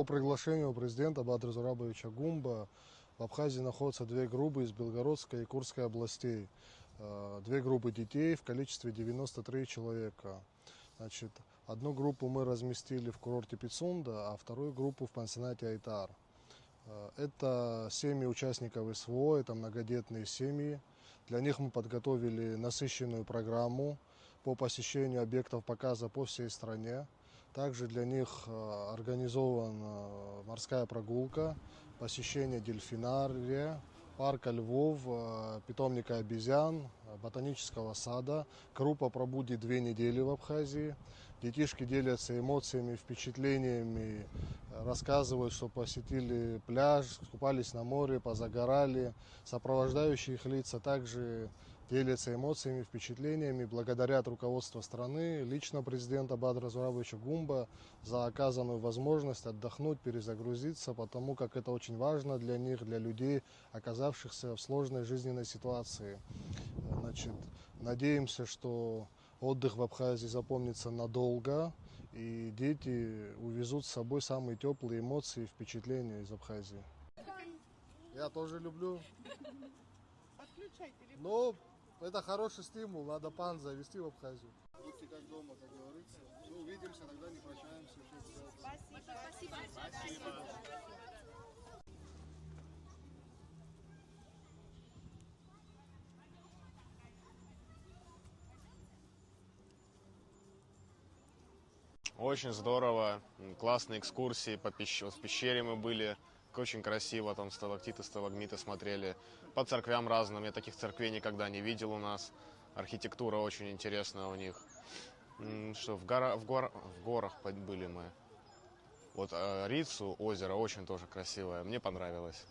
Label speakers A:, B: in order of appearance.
A: По приглашению президента Бадра Зурабовича Гумба в Абхазии находятся две группы из Белгородской и Курской областей. Две группы детей в количестве 93 человека. Значит, одну группу мы разместили в курорте Пицунда, а вторую группу в пансионате Айтар. Это семьи участников СВО, это многодетные семьи. Для них мы подготовили насыщенную программу по посещению объектов показа по всей стране. Также для них организована морская прогулка, посещение дельфинария, парка львов, питомника обезьян, ботанического сада. Группа пробудет 2 недели в Абхазии. Детишки делятся эмоциями, впечатлениями, рассказывают, что посетили пляж, купались на море, позагорали. Сопровождающие их лица также делятся эмоциями, впечатлениями, благодарят руководство страны, лично президента Бадра Зурабовича Гумба за оказанную возможность отдохнуть, перезагрузиться, потому как это очень важно для них, для людей, оказавшихся в сложной жизненной ситуации. Значит, надеемся, что отдых в Абхазии запомнится надолго, и дети увезут с собой самые теплые эмоции и впечатления из Абхазии. Я тоже люблю. Но это хороший стимул, надо пан завести в Абхазию. Будьте как дома, как говорится. Ну, увидимся, тогда не прощаемся. Спасибо.
B: Очень здорово, классные экскурсии, в пещере мы были, очень красиво, там сталактиты, сталагмиты смотрели, по церквям разным, я таких церквей никогда не видел у нас, архитектура очень интересная у них. Что, в горах были мы. Вот Рицу, озеро очень тоже красивое, мне понравилось.